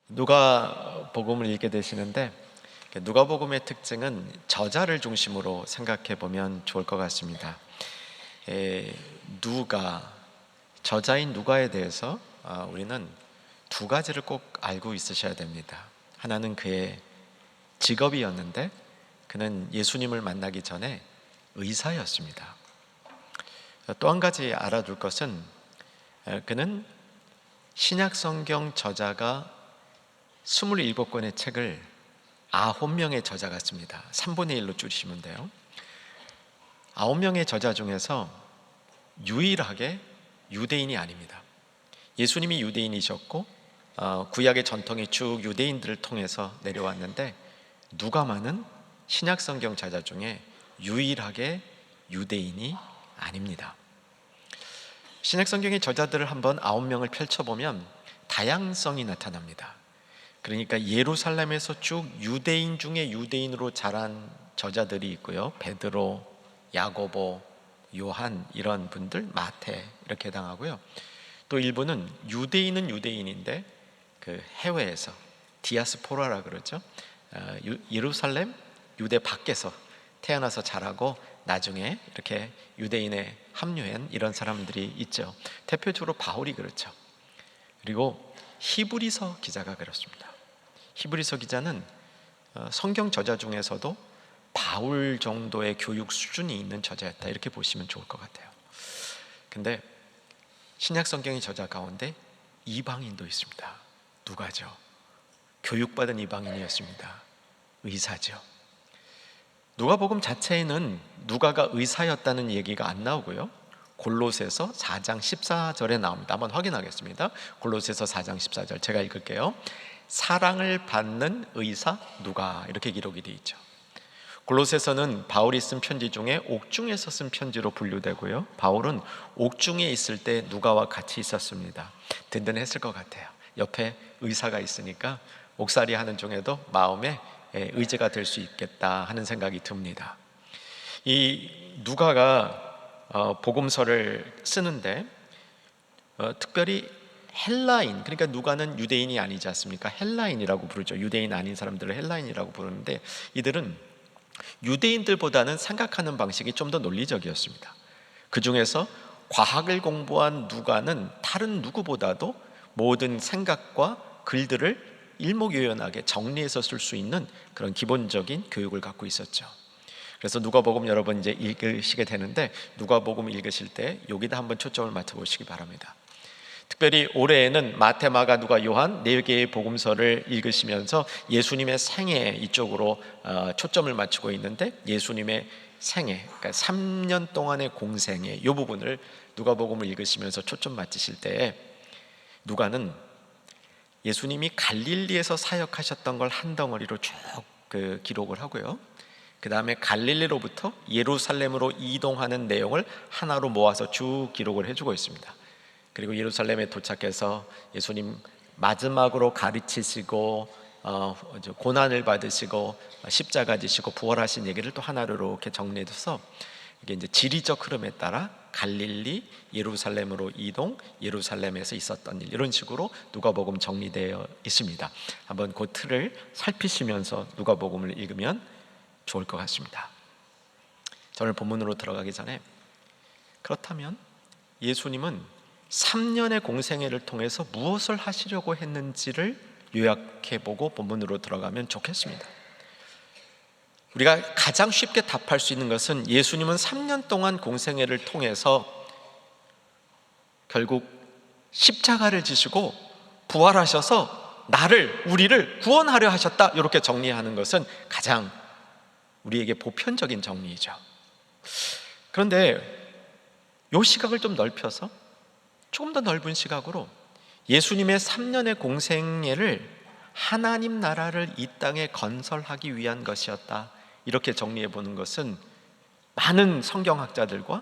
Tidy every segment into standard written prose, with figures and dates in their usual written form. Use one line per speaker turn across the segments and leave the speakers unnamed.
누가복음을 읽게 되시는데, 누가복음의 특징은 저자를 중심으로 생각해 보면 좋을 것 같습니다. 누가, 저자인 누가에 대해서 우리는 두 가지를 꼭 알고 있으셔야 됩니다. 하나는 그의 직업이었는데, 그는 예수님을 만나기 전에 의사였습니다. 또 한 가지 알아둘 것은, 그는 신약성경 저자가 27권의 책을 9명의 저자가 씁니다. 3분의 1로 줄이시면 돼요. 9명의 저자 중에서 유일하게 유대인이 아닙니다. 예수님이 유대인이셨고 구약의 전통이 쭉 유대인들을 통해서 내려왔는데, 누가만은 신약성경 저자 중에 유일하게 유대인이 아닙니다. 신약성경의 저자들을 한번 9명을 펼쳐보면 다양성이 나타납니다. 그러니까 예루살렘에서 쭉 유대인 중에 유대인으로 자란 저자들이 있고요. 베드로, 야고보, 요한 이런 분들, 마태 이렇게 해당하고요. 또 일부는 유대인은 유대인인데 그 해외에서 디아스포라라 그러죠. 예루살렘 유대 밖에서 태어나서 자라고 나중에 이렇게 유대인에 합류한 이런 사람들이 있죠. 대표적으로 바울이 그렇죠. 그리고 히브리서 기자가 그렇습니다. 히브리서 기자는 성경 저자 중에서도 바울 정도의 교육 수준이 있는 저자였다, 이렇게 보시면 좋을 것 같아요. 근데 신약 성경의 저자 가운데 이방인도 있습니다. 누가죠? 교육받은 이방인이었습니다. 의사죠. 누가복음 자체에는 누가가 의사였다는 얘기가 안 나오고요. 골로새서 4장 14절에 나옵니다. 한번 확인하겠습니다. 골로새서 4장 14절 제가 읽을게요. 사랑을 받는 의사 누가, 이렇게 기록이 되어 있죠. 골로새서는 바울이 쓴 편지 중에 옥중에서 쓴 편지로 분류되고요. 바울은 옥중에 있을 때 누가와 같이 있었습니다. 든든했을 것 같아요. 옆에 의사가 있으니까 옥살이 하는 중에도 마음에 의지가 될 수 있겠다 하는 생각이 듭니다. 이 누가가 복음서를 쓰는데 특별히 헬라인, 그러니까 누가는 유대인이 아니지 않습니까? 헬라인이라고 부르죠. 유대인 아닌 사람들을 헬라인이라고 부르는데, 이들은 유대인들보다는 생각하는 방식이 좀 더 논리적이었습니다. 그 중에서 과학을 공부한 누가는 다른 누구보다도 모든 생각과 글들을 일목요연하게 정리해서 쓸 수 있는 그런 기본적인 교육을 갖고 있었죠. 그래서 누가복음 여러분 이제 읽으시게 되는데, 누가복음 읽으실 때 여기다 한번 초점을 맞춰보시기 바랍니다. 특별히 올해에는 마태, 마가, 누가, 요한 4개의 복음서를 읽으시면서 예수님의 생애 이쪽으로 초점을 맞추고 있는데, 예수님의 생애, 그러니까 3년 동안의 공생애 이 부분을 누가복음을 읽으시면서 초점 맞추실 때, 누가는 예수님이 갈릴리에서 사역하셨던 걸 한 덩어리로 쭉 기록을 하고요. 그 다음에 갈릴리로부터 예루살렘으로 이동하는 내용을 하나로 모아서 쭉 기록을 해주고 있습니다. 그리고 예루살렘에 도착해서 예수님 마지막으로 가르치시고 고난을 받으시고 십자가 지시고 부활하신 얘기를 또 하나로 이렇게 정리해서, 이게 이제 지리적 흐름에 따라 갈릴리, 예루살렘으로 이동, 예루살렘에서 있었던 일, 이런 식으로 누가복음 정리되어 있습니다. 한번 그 틀을 살피시면서 누가복음을 읽으면 좋을 것 같습니다. 오늘 본문으로 들어가기 전에, 그렇다면 예수님은 3년의 공생애를 통해서 무엇을 하시려고 했는지를 요약해보고 본문으로 들어가면 좋겠습니다. 우리가 가장 쉽게 답할 수 있는 것은, 예수님은 3년 동안 공생애를 통해서 결국 십자가를 지시고 부활하셔서 우리를 구원하려 하셨다, 이렇게 정리하는 것은 가장 우리에게 보편적인 정리이죠. 그런데 이 시각을 좀 넓혀서 조금 더 넓은 시각으로 예수님의 3년의 공생애를 하나님 나라를 이 땅에 건설하기 위한 것이었다, 이렇게 정리해 보는 것은 많은 성경학자들과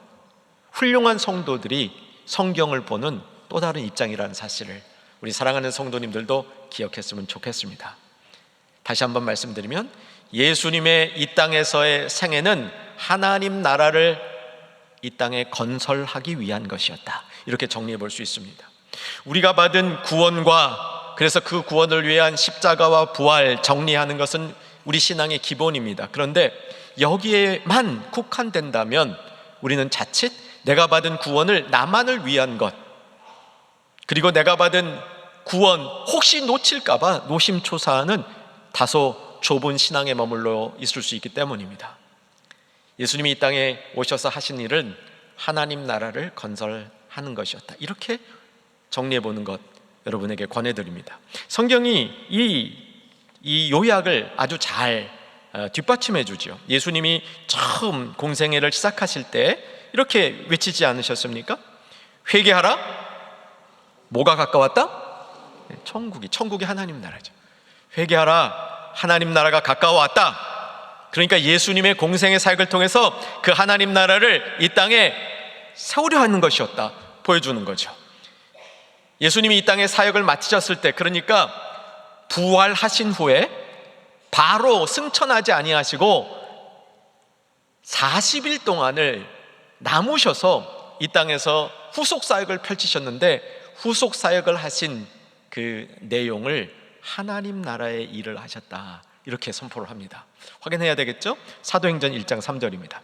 훌륭한 성도들이 성경을 보는 또 다른 입장이라는 사실을 우리 사랑하는 성도님들도 기억했으면 좋겠습니다. 다시 한번 말씀드리면, 예수님의 이 땅에서의 생애는 하나님 나라를 이 땅에 건설하기 위한 것이었다, 이렇게 정리해 볼 수 있습니다. 우리가 받은 구원과 그래서 그 구원을 위한 십자가와 부활 정리하는 것은 우리 신앙의 기본입니다. 그런데 여기에만 국한된다면 우리는 자칫 내가 받은 구원을 나만을 위한 것, 그리고 내가 받은 구원 혹시 놓칠까봐 노심초사하는 다소 좁은 신앙에 머물러 있을 수 있기 때문입니다. 예수님이 이 땅에 오셔서 하신 일은 하나님 나라를 건설하는 것이었다. 이렇게 정리해 보는 것 여러분에게 권해드립니다. 성경이 이 요약을 아주 잘 뒷받침해 주죠. 예수님이 처음 공생애를 시작하실 때 이렇게 외치지 않으셨습니까? 회개하라. 뭐가 가까웠다? 천국이 하나님 나라죠. 회개하라. 하나님 나라가 가까워왔다. 그러니까 예수님의 공생의 사역을 통해서 그 하나님 나라를 이 땅에 세우려 하는 것이었다 보여주는 거죠. 예수님이 이 땅에 사역을 마치셨을 때, 그러니까 부활하신 후에 바로 승천하지 아니하시고 40일 동안을 남으셔서 이 땅에서 후속 사역을 펼치셨는데, 후속 사역을 하신 그 내용을 하나님 나라의 일을 하셨다 이렇게 선포를 합니다. 확인해야 되겠죠? 사도행전 1장 3절입니다.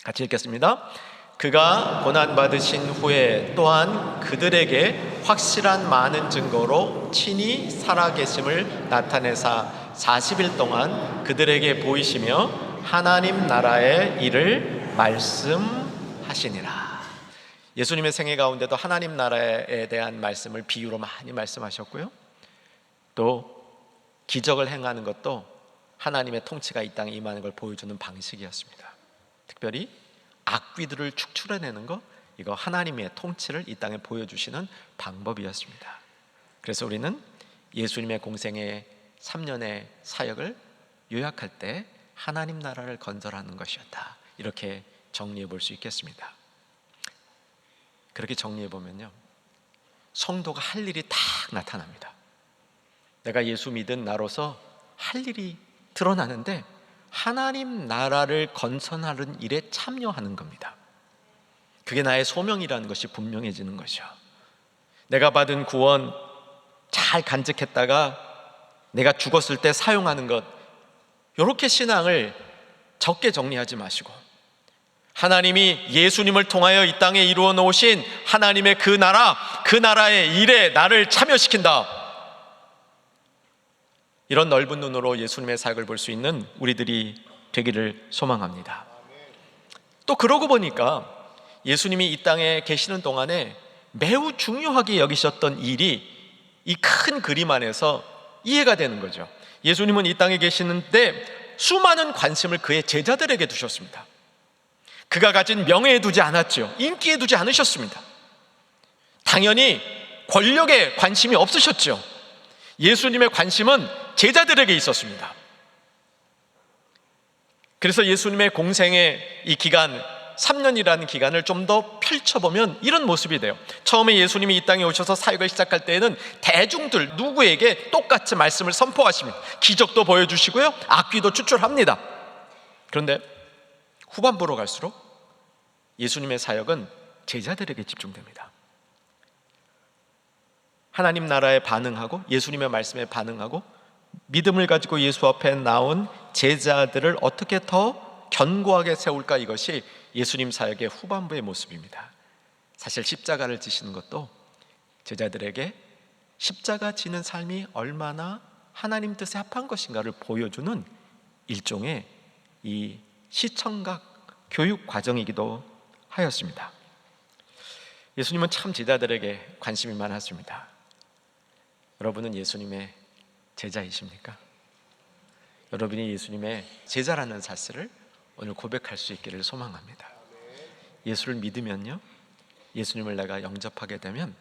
같이 읽겠습니다. 그가 고난받으신 후에 또한 그들에게 확실한 많은 증거로 친히 살아계심을 나타내사 40일 동안 그들에게 보이시며 하나님 나라의 일을 말씀하시니라. 예수님의 생애 가운데도 하나님 나라에 대한 말씀을 비유로 많이 말씀하셨고요, 또 기적을 행하는 것도 하나님의 통치가 이 땅에 임하는 걸 보여주는 방식이었습니다. 특별히 악귀들을 축출해내는 것, 이거 하나님의 통치를 이 땅에 보여주시는 방법이었습니다. 그래서 우리는 예수님의 공생의 3년의 사역을 요약할 때 하나님 나라를 건설하는 것이었다 이렇게 정리해 볼 수 있겠습니다. 그렇게 정리해 보면요, 성도가 할 일이 딱 나타납니다. 내가 예수 믿은 나로서 할 일이 드러나는데 하나님 나라를 건설하는 일에 참여하는 겁니다. 그게 나의 소명이라는 것이 분명해지는 거죠. 내가 받은 구원 잘 간직했다가 내가 죽었을 때 사용하는 것, 이렇게 신앙을 적게 정리하지 마시고, 하나님이 예수님을 통하여 이 땅에 이루어 놓으신 하나님의 그 나라의 일에 나를 참여시킨다, 이런 넓은 눈으로 예수님의 사역을 볼 수 있는 우리들이 되기를 소망합니다. 또 그러고 보니까 예수님이 이 땅에 계시는 동안에 매우 중요하게 여기셨던 일이 이 큰 그림 안에서 이해가 되는 거죠. 예수님은 이 땅에 계시는데 수많은 관심을 그의 제자들에게 두셨습니다. 그가 가진 명예에 두지 않았죠. 인기에 두지 않으셨습니다. 당연히 권력에 관심이 없으셨죠. 예수님의 관심은 제자들에게 있었습니다. 그래서 예수님의 공생의 이 기간, 3년이라는 기간을 좀 더 펼쳐보면 이런 모습이 돼요. 처음에 예수님이 이 땅에 오셔서 사역을 시작할 때에는 대중들 누구에게 똑같이 말씀을 선포하십니다. 기적도 보여주시고요, 악귀도 추출합니다. 그런데 후반부로 갈수록 예수님의 사역은 제자들에게 집중됩니다. 하나님 나라에 반응하고 예수님의 말씀에 반응하고 믿음을 가지고 예수 앞에 나온 제자들을 어떻게 더 견고하게 세울까, 이것이 예수님 사역의 후반부의 모습입니다. 사실 십자가를 지시는 것도 제자들에게 십자가 지는 삶이 얼마나 하나님 뜻에 합한 것인가를 보여주는 일종의 이 시청각 교육 과정이기도 하였습니다. 예수님은 참 제자들에게 관심이 많았습니다. 여러분은 예수님의 제자이십니까? 여러분이 예수님의 제자라는 사실을 오늘 고백할 수 있기를 소망합니다. 예수를 믿으면요, 예수님을 내가 영접하게 되면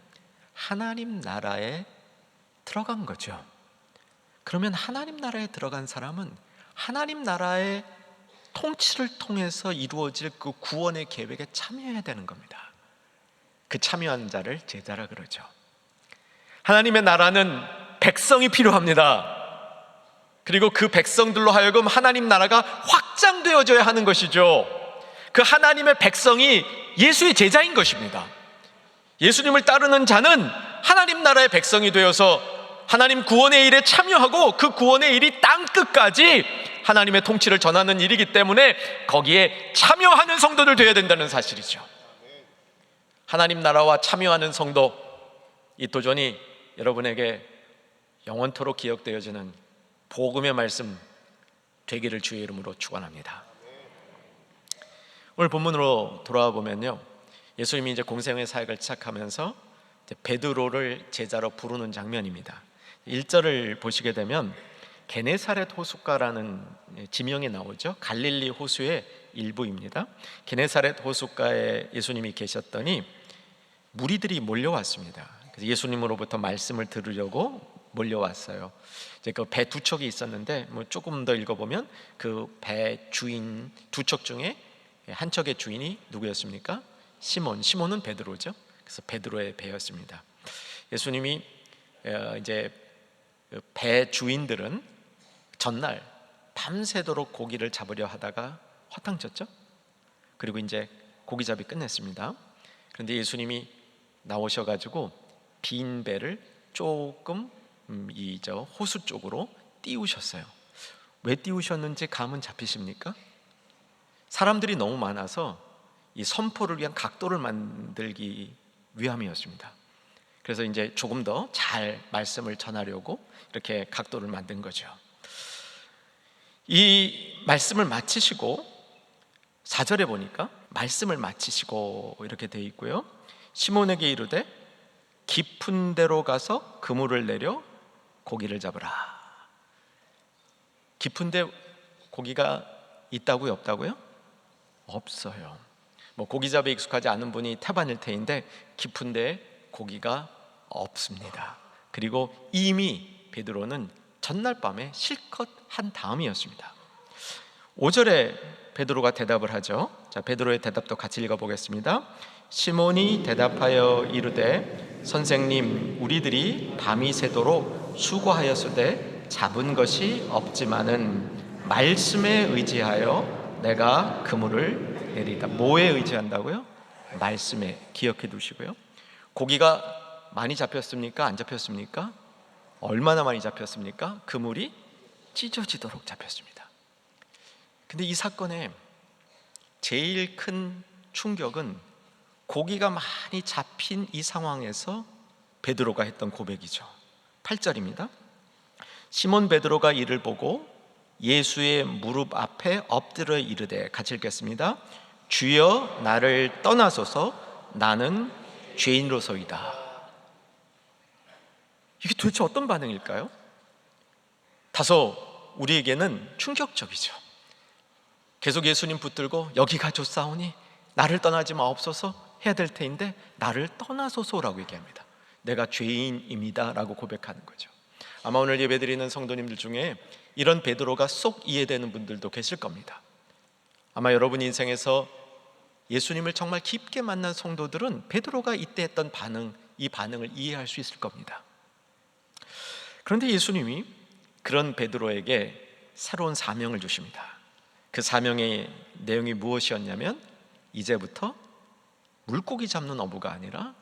하나님 나라에 들어간 거죠. 그러면 하나님 나라에 들어간 사람은 하나님 나라의 통치를 통해서 이루어질 그 구원의 계획에 참여해야 되는 겁니다. 그 참여하는 자를 제자라 그러죠. 하나님의 나라는 백성이 필요합니다. 그리고 그 백성들로 하여금 하나님 나라가 확장되어져야 하는 것이죠. 그 하나님의 백성이 예수의 제자인 것입니다. 예수님을 따르는 자는 하나님 나라의 백성이 되어서 하나님 구원의 일에 참여하고 그 구원의 일이 땅끝까지 하나님의 통치를 전하는 일이기 때문에 거기에 참여하는 성도들 되어야 된다는 사실이죠. 하나님 나라와 참여하는 성도, 이 도전이 여러분에게 영원토록 기억되어지는 복음의 말씀 되기를 주의 이름으로 축원합니다. 오늘 본문으로 돌아와 보면요, 예수님이 이제 공생의 사역을 시작하면서 이제 베드로를 제자로 부르는 장면입니다. 1절을 보시게 되면 게네사렛 호숫가라는 지명이 나오죠. 갈릴리 호수의 일부입니다. 게네사렛 호숫가에 예수님이 계셨더니 무리들이 몰려왔습니다. 그래서 예수님으로부터 말씀을 들으려고 몰려왔어요. 이제 그 배 두 척이 있었는데 뭐 조금 더 읽어보면 그 배 주인 두 척 중에 한 척의 주인이 누구였습니까? 시몬은 베드로죠. 그래서 베드로의 배였습니다. 예수님이 이제 배 주인들은 전날 밤새도록 고기를 잡으려 하다가 허탕쳤죠. 그리고 이제 고기잡이 끝냈습니다. 그런데 예수님이 나오셔가지고 빈 배를 조금 이 호수 쪽으로 띄우셨어요. 왜 띄우셨는지 감은 잡히십니까? 사람들이 너무 많아서 이 선포를 위한 각도를 만들기 위함이었습니다. 그래서 이제 조금 더 잘 말씀을 전하려고 이렇게 각도를 만든 거죠. 이 말씀을 마치시고 4절에 보니까 말씀을 마치시고 이렇게 돼 있고요. 시몬에게 이르되 깊은 데로 가서 그물을 내려 고기를 잡으라. 깊은 데 고기가 있다고요, 없다고요? 없어요. 뭐 고기잡이에 익숙하지 않은 분이 태반일 테인데 깊은 데에 고기가 없습니다. 그리고 이미 베드로는 전날 밤에 실컷 한 다음이었습니다. 5절에 베드로가 대답을 하죠. 자, 베드로의 대답도 같이 읽어보겠습니다. 시몬이 대답하여 이르되 선생님, 우리들이 밤이 새도록 수고하였으되 잡은 것이 없지만은 말씀에 의지하여 내가 그물을 내리다. 뭐에 의지한다고요? 말씀에. 기억해 두시고요. 고기가 많이 잡혔습니까? 안 잡혔습니까? 얼마나 많이 잡혔습니까? 그물이 찢어지도록 잡혔습니다. 근데 이 사건의 제일 큰 충격은 고기가 많이 잡힌 이 상황에서 베드로가 했던 고백이죠. 8절입니다. 시몬 베드로가 이를 보고 예수의 무릎 앞에 엎드려 이르되, 같이 읽겠습니다. 주여, 나를 떠나소서, 나는 죄인으로서이다. 이게 도대체 어떤 반응일까요? 다소 우리에게는 충격적이죠. 계속 예수님 붙들고 여기가 좋사오니 나를 떠나지 마옵소서 해야 될 테인데 나를 떠나소서라고 얘기합니다. 내가 죄인입니다 라고 고백하는 거죠. 아마 오늘 예배드리는 성도님들 중에 이런 베드로가 쏙 이해되는 분들도 계실 겁니다. 아마 여러분 인생에서 예수님을 정말 깊게 만난 성도들은 베드로가 이때 했던 이 반응을 이해할 수 있을 겁니다. 그런데 예수님이 그런 베드로에게 새로운 사명을 주십니다. 그 사명의 내용이 무엇이었냐면 이제부터 물고기 잡는 어부가 아니라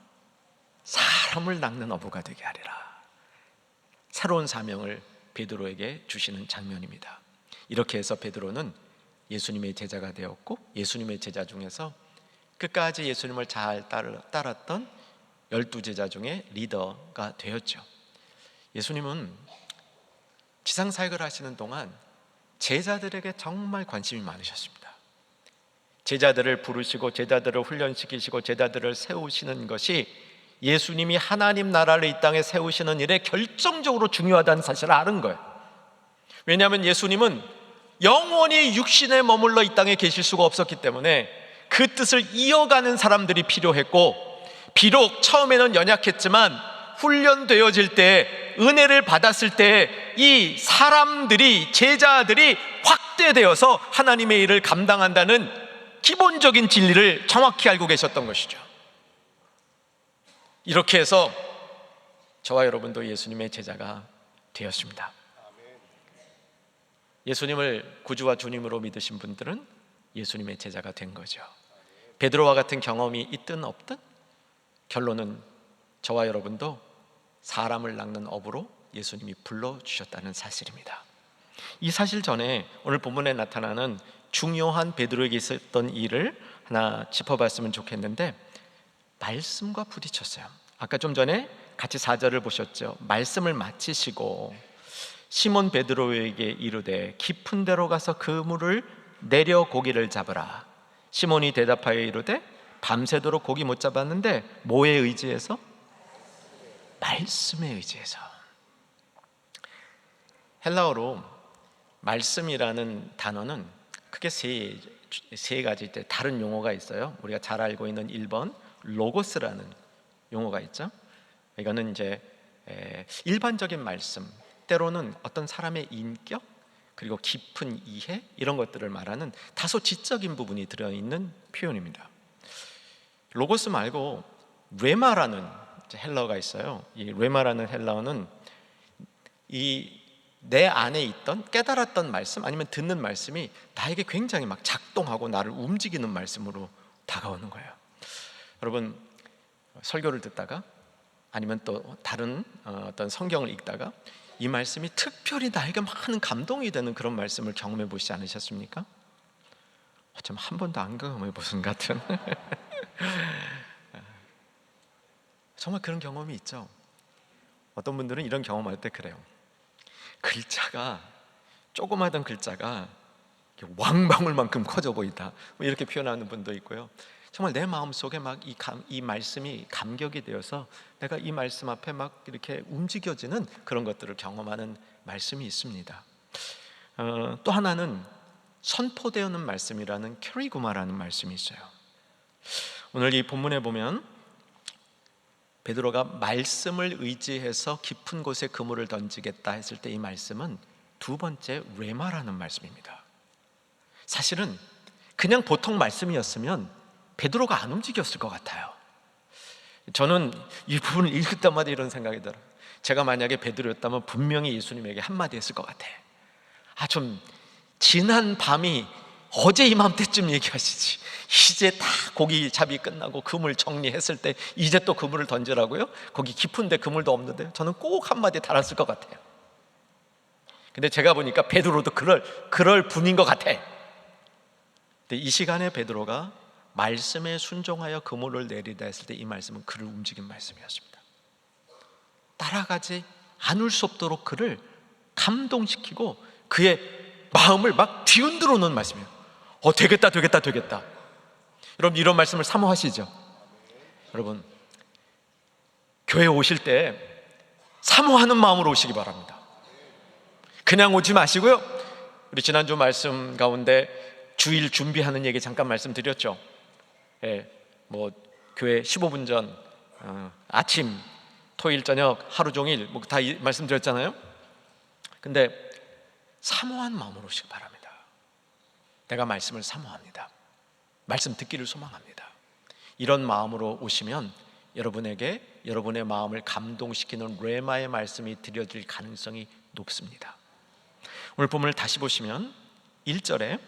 사람을 낚는 어부가 되게 하리라. 새로운 사명을 베드로에게 주시는 장면입니다. 이렇게 해서 베드로는 예수님의 제자가 되었고 예수님의 제자 중에서 끝까지 예수님을 잘 따랐던 12제자 중에 리더가 되었죠. 예수님은 지상사역을 하시는 동안 제자들에게 정말 관심이 많으셨습니다. 제자들을 부르시고 제자들을 훈련시키시고 제자들을 세우시는 것이 예수님이 하나님 나라를 이 땅에 세우시는 일에 결정적으로 중요하다는 사실을 아는 거예요. 왜냐하면 예수님은 영원히 육신에 머물러 이 땅에 계실 수가 없었기 때문에 그 뜻을 이어가는 사람들이 필요했고, 비록 처음에는 연약했지만 훈련되어질 때, 은혜를 받았을 때 이 사람들이, 제자들이 확대되어서 하나님의 일을 감당한다는 기본적인 진리를 정확히 알고 계셨던 것이죠. 이렇게 해서 저와 여러분도 예수님의 제자가 되었습니다. 예수님을 구주와 주님으로 믿으신 분들은 예수님의 제자가 된 거죠. 베드로와 같은 경험이 있든 없든 결론은 저와 여러분도 사람을 낚는 어부로 예수님이 불러주셨다는 사실입니다. 이 사실 전에 오늘 본문에 나타나는 중요한 베드로에게 있었던 일을 하나 짚어봤으면 좋겠는데, 말씀과 부딪혔어요. 아까 좀 전에 같이 4절을 보셨죠. 말씀을 마치시고 시몬 베드로에게 이르되 깊은 데로 가서 그물을 내려 고기를 잡으라. 시몬이 대답하여 이르되 밤새도록 고기 못 잡았는데 뭐에 의지해서? 말씀에 의지해서. 헬라어로 말씀이라는 단어는 크게 세 가지 다른 용어가 있어요. 우리가 잘 알고 있는 1번 로고스라는 용어가 있죠. 이거는 이제 일반적인 말씀, 때로는 어떤 사람의 인격 그리고 깊은 이해, 이런 것들을 말하는 다소 지적인 부분이 들어있는 표현입니다. 로고스 말고 레마라는 헬라어가 있어요. 이 레마라는 헬라어는 내 안에 있던 깨달았던 말씀, 아니면 듣는 말씀이 나에게 굉장히 막 작동하고 나를 움직이는 말씀으로 다가오는 거예요. 여러분, 설교를 듣다가 아니면 또 다른 어떤 성경을 읽다가 이 말씀이 특별히 나에게 많은 감동이 되는 그런 말씀을 경험해 보시지 않으셨습니까? 좀 한 번도 안 경험해 보신 것 같은 정말 그런 경험이 있죠. 어떤 분들은 이런 경험할 때 그래요. 글자가, 조그마한 글자가 왕방울만큼 커져 보인다, 이렇게 표현하는 분도 있고요. 정말 내 마음속에 막 이 말씀이 감격이 되어서 내가 이 말씀 앞에 막 이렇게 움직여지는 그런 것들을 경험하는 말씀이 있습니다. 또 하나는 선포되어는 말씀이라는 캐리구마라는 말씀이 있어요. 오늘 이 본문에 보면 베드로가 말씀을 의지해서 깊은 곳에 그물을 던지겠다 했을 때 이 말씀은 두 번째 레마라는 말씀입니다. 사실은 그냥 보통 말씀이었으면 베드로가 안 움직였을 것 같아요. 저는 이 부분을 읽을 때마다 이런 생각이 들어요. 제가 만약에 베드로였다면 분명히 예수님에게 한마디 했을 것 같아. 좀 지난 밤이 어제 이맘때쯤 얘기하시지, 이제 다 고기 잡이 끝나고 그물 정리했을 때 이제 또 그물을 던지라고요? 거기 깊은데 그물도 없는데. 저는 꼭 한마디 달았을 것 같아요. 근데 제가 보니까 베드로도 그럴 분인 것 같아. 근데 이 시간에 베드로가 말씀에 순종하여 그물을 내리다 했을 때 이 말씀은 그를 움직인 말씀이었습니다. 따라가지 않을 수 없도록 그를 감동시키고 그의 마음을 막 뒤흔들어 놓은 말씀이에요. 되겠다. 여러분, 이런 말씀을 사모하시죠? 여러분, 교회 오실 때 사모하는 마음으로 오시기 바랍니다. 그냥 오지 마시고요. 우리 지난주 말씀 가운데 주일 준비하는 얘기 잠깐 말씀드렸죠. 교회 15분 전, 아침, 토요일 저녁, 하루 종일 다 말씀드렸잖아요. 근데 사모한 마음으로 오시기 바랍니다. 내가 말씀을 사모합니다. 말씀 듣기를 소망합니다. 이런 마음으로 오시면 여러분에게 여러분의 마음을 감동시키는 레마의 말씀이 드려질 가능성이 높습니다. 오늘 본문을 다시 보시면 1절에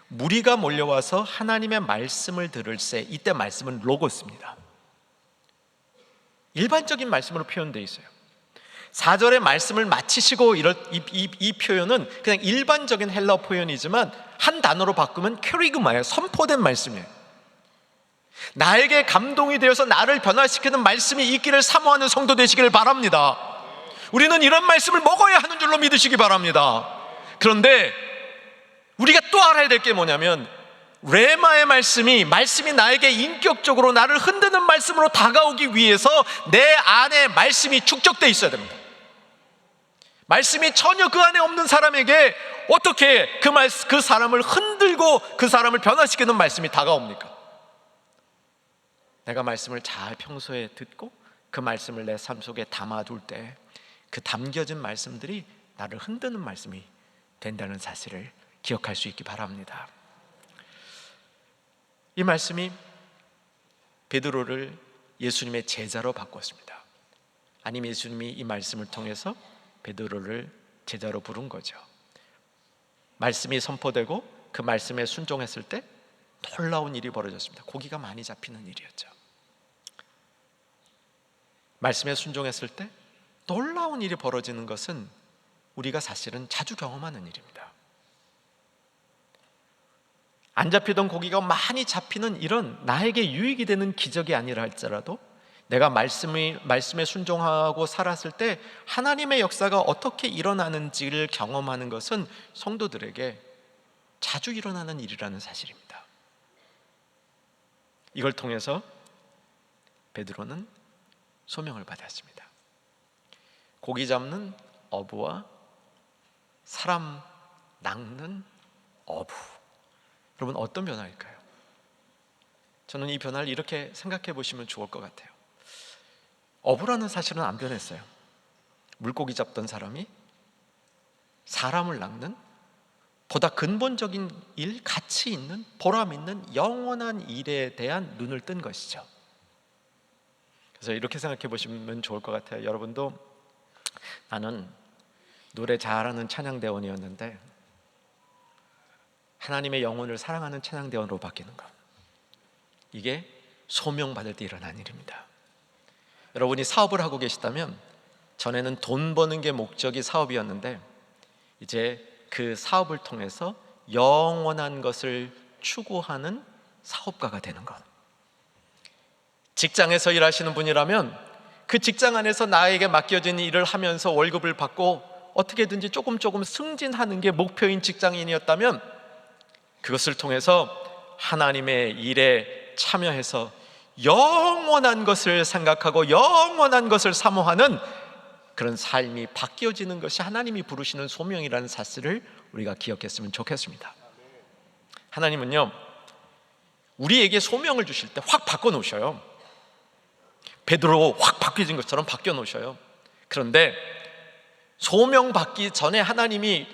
무리가 몰려와서 하나님의 말씀을 들을새, 이때 말씀은 로고스입니다. 일반적인 말씀으로 표현되어 있어요. 4절의 말씀을 마치시고 이 표현은 그냥 일반적인 헬라어 표현이지만 한 단어로 바꾸면 캐리그마예요. 선포된 말씀이에요. 나에게 감동이 되어서 나를 변화시키는 말씀이 있기를 사모하는 성도 되시기를 바랍니다. 우리는 이런 말씀을 먹어야 하는 줄로 믿으시기 바랍니다. 그런데 우리가 또 알아야 될 게 뭐냐면, 레마의 말씀이 나에게 인격적으로 나를 흔드는 말씀으로 다가오기 위해서 내 안에 말씀이 축적되어 있어야 됩니다. 말씀이 전혀 그 안에 없는 사람에게 어떻게 그 사람을 흔들고 그 사람을 변화시키는 말씀이 다가옵니까? 내가 말씀을 잘 평소에 듣고 그 말씀을 내 삶 속에 담아둘 때 그 담겨진 말씀들이 나를 흔드는 말씀이 된다는 사실을 기억할 수 있기 바랍니다. 이 말씀이 베드로를 예수님의 제자로 바꿨습니다. 아니면 예수님이 이 말씀을 통해서 베드로를 제자로 부른 거죠. 말씀이 선포되고 그 말씀에 순종했을 때 놀라운 일이 벌어졌습니다. 고기가 많이 잡히는 일이었죠. 말씀에 순종했을 때 놀라운 일이 벌어지는 것은 우리가 사실은 자주 경험하는 일입니다. 안 잡히던 고기가 많이 잡히는 이런 나에게 유익이 되는 기적이 아니라 할지라도 내가 말씀에 순종하고 살았을 때 하나님의 역사가 어떻게 일어나는지를 경험하는 것은 성도들에게 자주 일어나는 일이라는 사실입니다. 이걸 통해서 베드로는 소명을 받았습니다. 고기 잡는 어부와 사람 낚는 어부. 여러분, 어떤 변화일까요? 저는 이 변화를 이렇게 생각해 보시면 좋을 것 같아요. 어부라는 사실은 안 변했어요. 물고기 잡던 사람이 사람을 낚는 보다 근본적인 일, 가치 있는, 보람 있는 영원한 일에 대한 눈을 뜬 것이죠. 그래서 이렇게 생각해 보시면 좋을 것 같아요. 여러분도 나는 노래 잘하는 찬양대원이었는데 하나님의 영혼을 사랑하는 찬양대원으로 바뀌는 것, 이게 소명받을 때 일어난 일입니다. 여러분이 사업을 하고 계시다면 전에는 돈 버는 게 목적이 사업이었는데 이제 그 사업을 통해서 영원한 것을 추구하는 사업가가 되는 것. 직장에서 일하시는 분이라면 그 직장 안에서 나에게 맡겨진 일을 하면서 월급을 받고 어떻게든지 조금 승진하는 게 목표인 직장인이었다면 그것을 통해서 하나님의 일에 참여해서 영원한 것을 생각하고 영원한 것을 사모하는 그런 삶이 바뀌어지는 것이 하나님이 부르시는 소명이라는 사실을 우리가 기억했으면 좋겠습니다. 하나님은요, 우리에게 소명을 주실 때 확 바꿔놓으셔요. 베드로 확 바뀌어진 것처럼 바뀌어놓으셔요. 그런데 소명 받기 전에 하나님이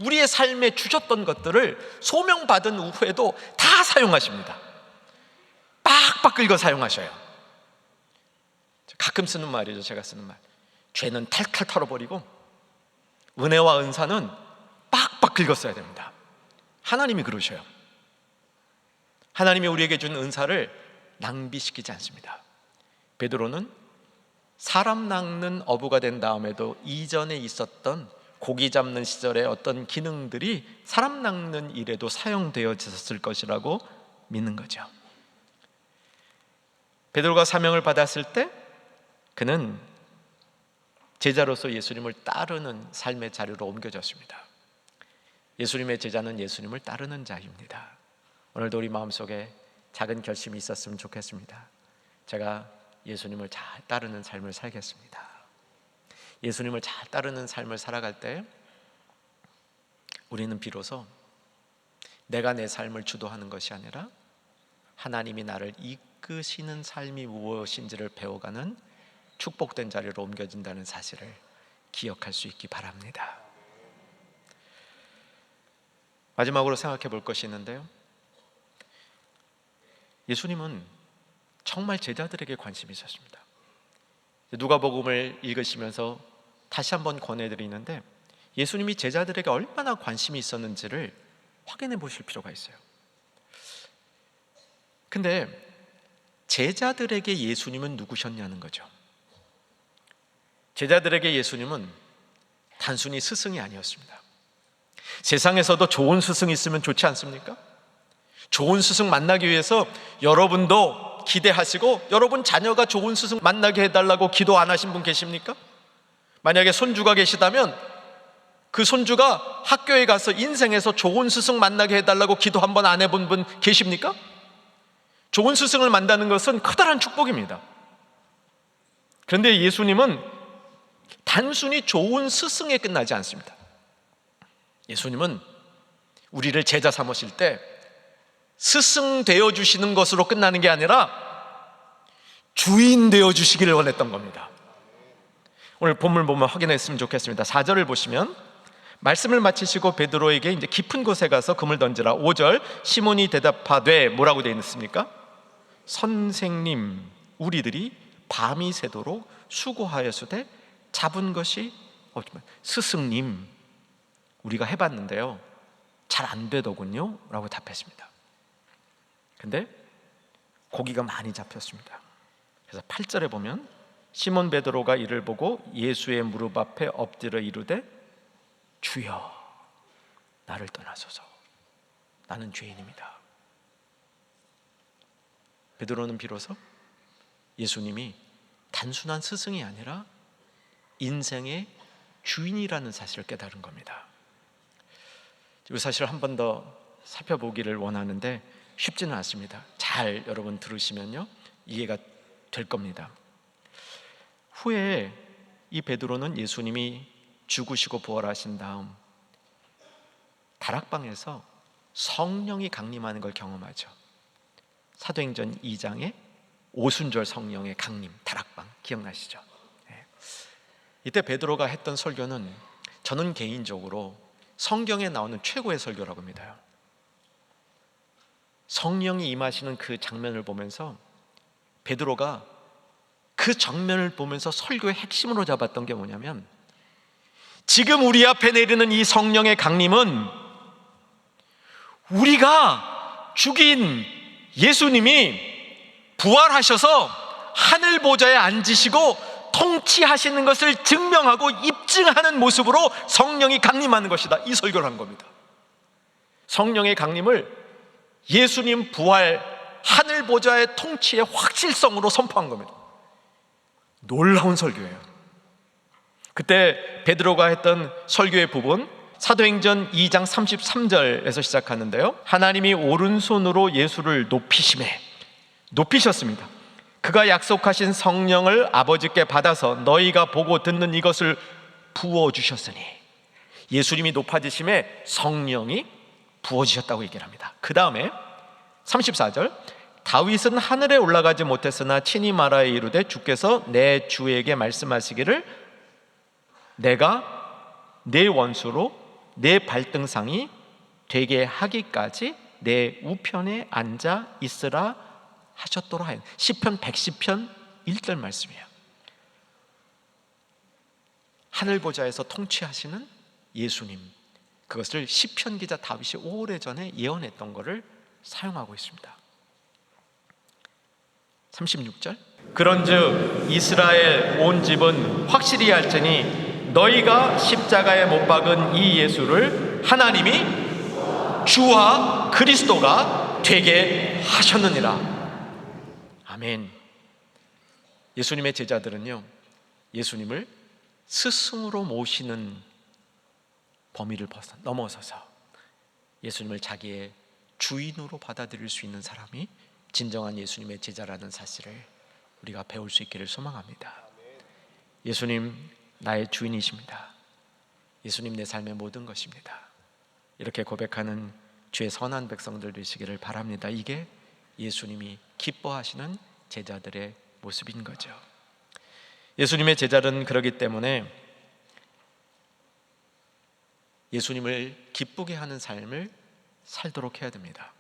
우리의 삶에 주셨던 것들을 소명받은 후에도 다 사용하십니다. 빡빡 긁어 사용하셔요. 가끔 쓰는 말이죠. 제가 쓰는 말. 죄는 탈탈 털어버리고 은혜와 은사는 빡빡 긁어 써야 됩니다. 하나님이 그러셔요. 하나님이 우리에게 준 은사를 낭비시키지 않습니다. 베드로는 사람 낚는 어부가 된 다음에도 이전에 있었던 고기 잡는 시절의 어떤 기능들이 사람 낚는 일에도 사용되어졌을 것이라고 믿는 거죠. 베드로가 사명을 받았을 때 그는 제자로서 예수님을 따르는 삶의 자리로 옮겨졌습니다. 예수님의 제자는 예수님을 따르는 자입니다. 오늘도 우리 마음속에 작은 결심이 있었으면 좋겠습니다. 제가 예수님을 잘 따르는 삶을 살겠습니다. 예수님을 잘 따르는 삶을 살아갈 때 우리는 비로소 내가 내 삶을 주도하는 것이 아니라 하나님이 나를 이끄시는 삶이 무엇인지를 배워가는 축복된 자리로 옮겨진다는 사실을 기억할 수 있기 바랍니다. 마지막으로 생각해 볼 것이 있는데요, 예수님은 정말 제자들에게 관심이 있었습니다. 누가복음을 읽으시면서 다시 한번 권해드리는데 예수님이 제자들에게 얼마나 관심이 있었는지를 확인해 보실 필요가 있어요. 근데 제자들에게 예수님은 누구셨냐는 거죠. 제자들에게 예수님은 단순히 스승이 아니었습니다. 세상에서도 좋은 스승이 있으면 좋지 않습니까? 좋은 스승 만나기 위해서 여러분도 기대하시고 여러분 자녀가 좋은 스승 만나게 해달라고 기도 안 하신 분 계십니까? 만약에 손주가 계시다면 그 손주가 학교에 가서 인생에서 좋은 스승 만나게 해달라고 기도 한 번 안 해본 분 계십니까? 좋은 스승을 만나는 것은 커다란 축복입니다. 그런데 예수님은 단순히 좋은 스승에 끝나지 않습니다. 예수님은 우리를 제자 삼으실 때 스승 되어주시는 것으로 끝나는 게 아니라 주인 되어주시기를 원했던 겁니다. 오늘 본문 보면 확인했으면 좋겠습니다. 4절을 보시면 말씀을 마치시고 베드로에게 이제 깊은 곳에 가서 금을 던지라. 5절 시몬이 대답하되 뭐라고 되어 있습니까? 선생님, 우리들이 밤이 새도록 수고하였으되 잡은 것이 없지만. 스승님, 우리가 해봤는데요 잘 안 되더군요 라고 답했습니다. 근데 고기가 많이 잡혔습니다. 그래서 8절에 보면 시몬 베드로가 이를 보고 예수의 무릎 앞에 엎드려 이르되 주여 나를 떠나소서 나는 죄인입니다. 베드로는 비로소 예수님이 단순한 스승이 아니라 인생의 주인이라는 사실을 깨달은 겁니다. 이 사실을 한 번 더 살펴보기를 원하는데 쉽지는 않습니다. 잘 여러분 들으시면요 이해가 될 겁니다. 후에 이 베드로는 예수님이 죽으시고 부활하신 다음 다락방에서 성령이 강림하는 걸 경험하죠. 사도행전 2장에 오순절 성령의 강림, 다락방 기억나시죠? 이때 베드로가 했던 설교는 저는 개인적으로 성경에 나오는 최고의 설교라고 믿어요. 성령이 임하시는 그 장면을 보면서 베드로가 그 장면을 보면서 설교의 핵심으로 잡았던 게 뭐냐면, 지금 우리 앞에 내리는 이 성령의 강림은 우리가 죽인 예수님이 부활하셔서 하늘 보좌에 앉으시고 통치하시는 것을 증명하고 입증하는 모습으로 성령이 강림하는 것이다, 이 설교를 한 겁니다. 성령의 강림을 예수님 부활, 하늘 보좌의 통치의 확실성으로 선포한 겁니다. 놀라운 설교예요. 그때 베드로가 했던 설교의 부분, 사도행전 2장 33절에서 시작하는데요, 하나님이 오른손으로 예수를 높이셨습니다. 그가 약속하신 성령을 아버지께 받아서 너희가 보고 듣는 이것을 부어주셨으니, 예수님이 높아지심에 성령이 부어지셨다고 얘기를 합니다. 그 다음에 34절, 다윗은 하늘에 올라가지 못했으나 친히 말하여 이르되 주께서 내 주에게 말씀하시기를 내가 내 원수로 내 발등상이 되게 하기까지 내 우편에 앉아 있으라 하셨도라 하여. 시편 110편 1절 말씀이에요. 하늘 보좌에서 통치하시는 예수님, 그것을 시편 기자 다윗이 오래전에 예언했던 것을 사용하고 있습니다. 36절, 그런즉 이스라엘 온 집은 확실히 알지니 너희가 십자가에 못 박은 이 예수를 하나님이 주와 그리스도가 되게 하셨느니라. 아멘. 예수님의 제자들은요, 예수님을 스승으로 모시는 범위를 넘어서서 예수님을 자기의 주인으로 받아들일 수 있는 사람이 진정한 예수님의 제자라는 사실을 우리가 배울 수 있기를 소망합니다. 예수님 나의 주인이십니다. 예수님 내 삶의 모든 것입니다. 이렇게 고백하는 주의 선한 백성들 되시기를 바랍니다. 이게 예수님이 기뻐하시는 제자들의 모습인 거죠. 예수님의 제자들은 그러기 때문에 예수님을 기쁘게 하는 삶을 살도록 해야 됩니다.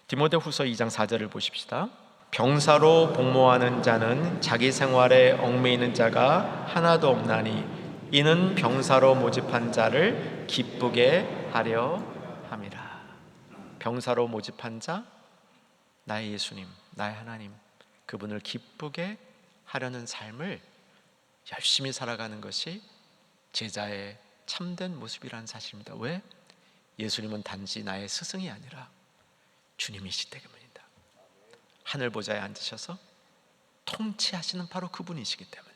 디모데후서 2장 4절을 보십시다. 병사로 복무하는 자는 자기 생활에 얽매이는 자가 하나도 없나니 이는 병사로 모집한 자를 기쁘게 하려 함이라. 병사로 모집한 자, 나의 예수님, 나의 하나님, 그분을 기쁘게 하려는 삶을 열심히 살아가는 것이 제자의 참된 모습이라는 사실입니다. 왜? 예수님은 단지 나의 스승이 아니라 주님이시기 때문입니다. 하늘 보좌에 앉으셔서 통치하시는 바로 그분이시기 때문에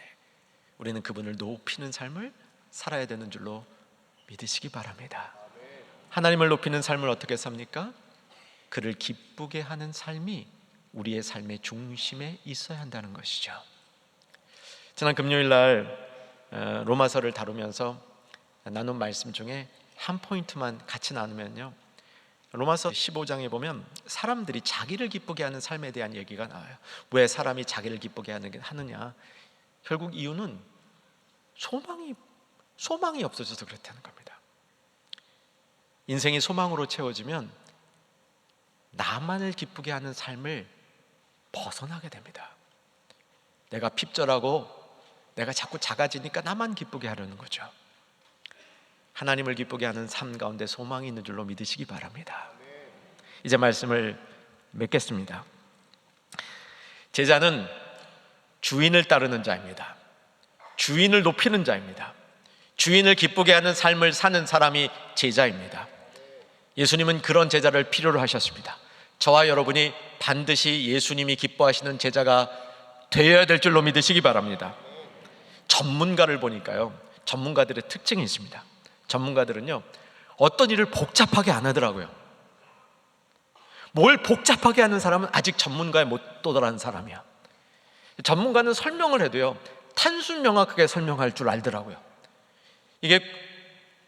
우리는 그분을 높이는 삶을 살아야 되는 줄로 믿으시기 바랍니다. 하나님을 높이는 삶을 어떻게 삽니까? 그를 기쁘게 하는 삶이 우리의 삶의 중심에 있어야 한다는 것이죠. 지난 금요일 날 로마서를 다루면서 나눈 말씀 중에 한 포인트만 같이 나누면요, 로마서 15장에 보면 사람들이 자기를 기쁘게 하는 삶에 대한 얘기가 나와요. 왜 사람이 자기를 기쁘게 하느냐? 결국 이유는 소망이 없어져서 그렇다는 겁니다. 인생이 소망으로 채워지면 나만을 기쁘게 하는 삶을 벗어나게 됩니다. 내가 핍절하고 내가 자꾸 작아지니까 나만 기쁘게 하려는 거죠. 하나님을 기쁘게 하는 삶 가운데 소망이 있는 줄로 믿으시기 바랍니다. 이제 말씀을 맺겠습니다. 제자는 주인을 따르는 자입니다. 주인을 높이는 자입니다. 주인을 기쁘게 하는 삶을 사는 사람이 제자입니다. 예수님은 그런 제자를 필요로 하셨습니다. 저와 여러분이 반드시 예수님이 기뻐하시는 제자가 되어야 될 줄로 믿으시기 바랍니다. 전문가를 보니까요, 전문가들의 특징이 있습니다. 전문가들은요, 어떤 일을 복잡하게 안 하더라고요. 뭘 복잡하게 하는 사람은 아직 전문가에 못 도달한 사람이야. 전문가는 설명을 해도요, 단순 명확하게 설명할 줄 알더라고요. 이게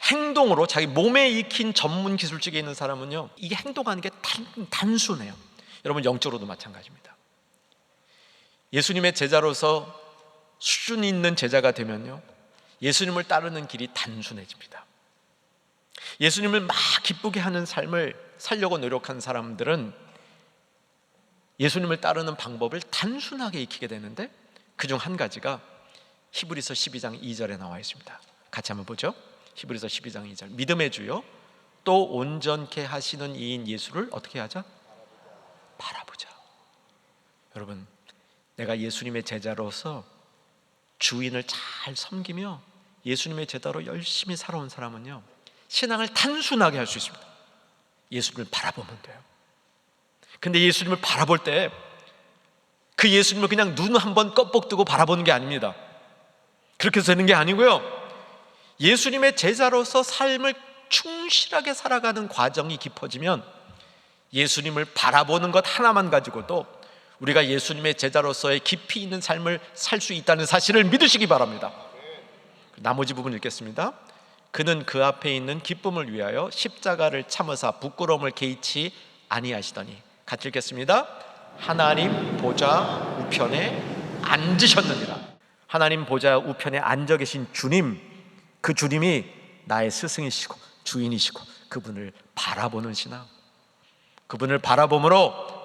행동으로 자기 몸에 익힌 전문 기술직에 있는 사람은요, 이게 행동하는 게 단순해요. 여러분, 영적으로도 마찬가지입니다. 예수님의 제자로서 수준 있는 제자가 되면요, 예수님을 따르는 길이 단순해집니다. 예수님을 막 기쁘게 하는 삶을 살려고 노력한 사람들은 예수님을 따르는 방법을 단순하게 익히게 되는데, 그중 한 가지가 히브리서 12장 2절에 나와 있습니다. 같이 한번 보죠. 히브리서 12장 2절. 믿음의 주요 또 온전케 하시는 이인 예수를 어떻게 하자? 바라보자. 여러분, 내가 예수님의 제자로서 주인을 잘 섬기며 예수님의 제자로 열심히 살아온 사람은요, 신앙을 단순하게 할 수 있습니다. 예수님을 바라보면 돼요. 근데 예수님을 바라볼 때 그 예수님을 그냥 눈 한번 껌뻑 뜨고 바라보는 게 아닙니다. 그렇게 해서 되는 게 아니고요, 예수님의 제자로서 삶을 충실하게 살아가는 과정이 깊어지면 예수님을 바라보는 것 하나만 가지고도 우리가 예수님의 제자로서의 깊이 있는 삶을 살 수 있다는 사실을 믿으시기 바랍니다. 나머지 부분 읽겠습니다. 그는 그 앞에 있는 기쁨을 위하여 십자가를 참으사 부끄러움을 개의치 아니하시더니, 같이 읽겠습니다. 하나님 보좌 우편에 앉으셨느니라. 하나님 보좌 우편에 앉아 계신 주님, 그 주님이 나의 스승이시고 주인이시고 그분을 바라보는 신앙, 그분을 바라봄으로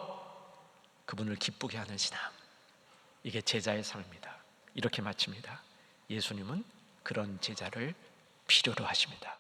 그분을 기쁘게 하는 신앙, 이게 제자의 삶입니다. 이렇게 마칩니다. 예수님은 그런 제자를 필요로 하십니다.